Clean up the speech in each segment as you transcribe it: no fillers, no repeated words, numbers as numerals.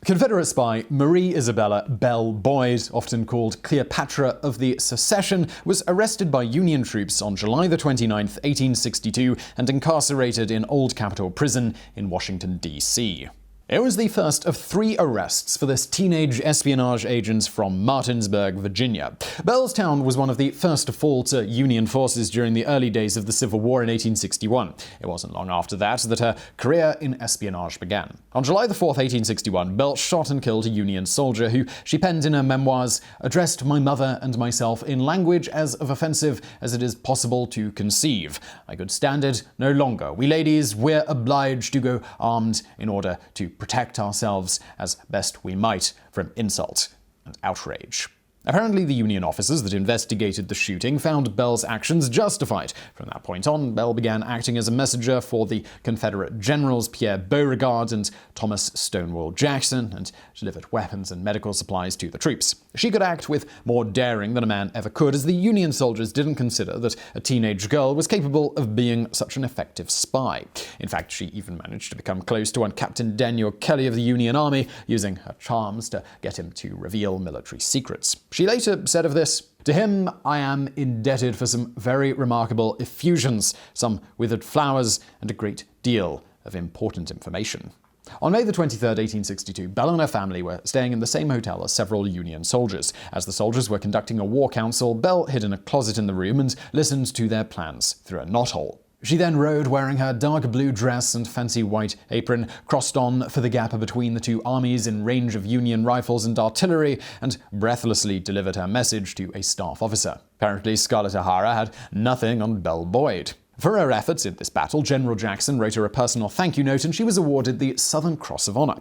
Confederate spy Marie Isabella Belle Boyd, often called Cleopatra of the Secession, was arrested by Union troops on July 29, 1862, and incarcerated in Old Capitol Prison in Washington, D.C. It was the first of 3 arrests for this teenage espionage agent from Martinsburg, Virginia. Bellestown was one of the first to fall to Union forces during the early days of the Civil War in 1861. It wasn't long after that her career in espionage began. On July 4, 1861, Belle shot and killed a Union soldier who, she penned in her memoirs, addressed my mother and myself in language as offensive as it is possible to conceive. I could stand it no longer. We ladies, we're obliged to go armed in order to protect ourselves as best we might from insult and outrage. Apparently, the Union officers that investigated the shooting found Belle's actions justified. From that point on, Belle began acting as a messenger for the Confederate generals Pierre Beauregard and Thomas Stonewall Jackson, and delivered weapons and medical supplies to the troops. She could act with more daring than a man ever could, as the Union soldiers didn't consider that a teenage girl was capable of being such an effective spy. In fact, she even managed to become close to one Captain Daniel Kelly of the Union Army, using her charms to get him to reveal military secrets. She later said of this, "To him I am indebted for some very remarkable effusions, some withered flowers, and a great deal of important information." On May 23, 1862, Belle and her family were staying in the same hotel as several Union soldiers. As the soldiers were conducting a war council, Belle hid in a closet in the room and listened to their plans through a knothole. She then rode wearing her dark blue dress and fancy white apron, crossed on for the gap between the 2 armies in range of Union rifles and artillery, and breathlessly delivered her message to a staff officer. Apparently, Scarlett O'Hara had nothing on Belle Boyd. For her efforts in this battle, General Jackson wrote her a personal thank you note, and she was awarded the Southern Cross of Honor.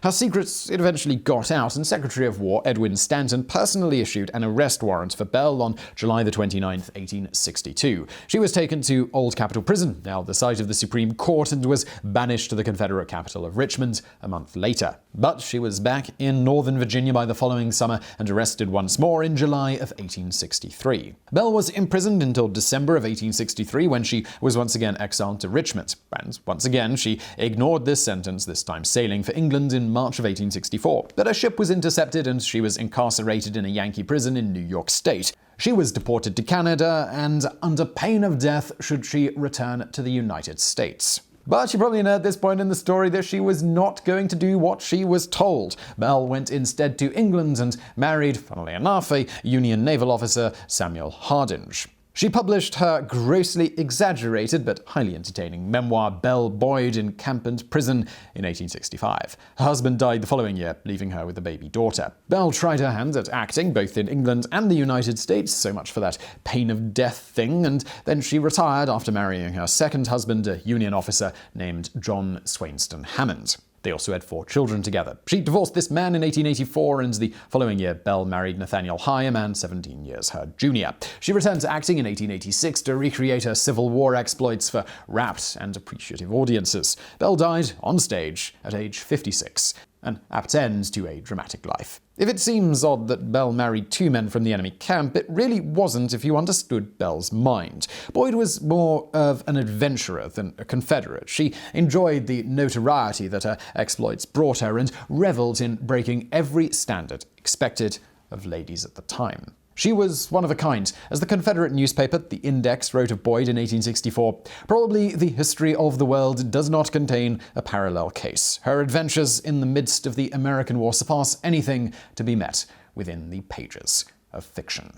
Her secrets eventually got out, and Secretary of War Edwin Stanton personally issued an arrest warrant for Belle on July 29, 1862. She was taken to Old Capitol Prison, now the site of the Supreme Court, and was banished to the Confederate capital of Richmond a month later. But she was back in Northern Virginia by the following summer and arrested once more in July of 1863. Belle was imprisoned until December of 1863, when she was once again exiled to Richmond. And once again, she ignored this sentence, this time sailing for England in March of 1864. But her ship was intercepted and she was incarcerated in a Yankee prison in New York State. She was deported to Canada, and under pain of death should she return to the United States. But you probably know at this point in the story that she was not going to do what she was told. Belle went instead to England and married, funnily enough, a Union naval officer, Samuel Hardinge. She published her grossly exaggerated but highly entertaining memoir Belle Boyd in Camp and Prison in 1865. Her husband died the following year, leaving her with a baby daughter. Belle tried her hand at acting both in England and the United States, so much for that pain of death thing, and then she retired after marrying her second husband, a Union officer named John Swainston Hammond. They also had 4 children together. She divorced this man in 1884, and the following year, Belle married Nathaniel High, a man 17 years her junior. She returned to acting in 1886 to recreate her Civil War exploits for rapt and appreciative audiences. Belle died on stage at age 56. An apt end to a dramatic life. If it seems odd that Belle married 2 men from the enemy camp, it really wasn't if you understood Belle's mind. Boyd was more of an adventurer than a Confederate. She enjoyed the notoriety that her exploits brought her and reveled in breaking every standard expected of ladies at the time. She was one of a kind. As the Confederate newspaper, The Index, wrote of Boyd in 1864, "Probably the history of the world does not contain a parallel case. Her adventures in the midst of the American War surpass anything to be met within the pages of fiction."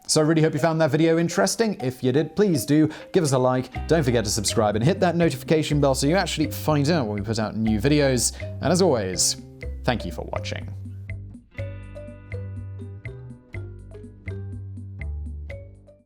So I really hope you found that video interesting. If you did, please do give us a like, don't forget to subscribe, and hit that notification bell so you actually find out when we put out new videos. And as always, thank you for watching.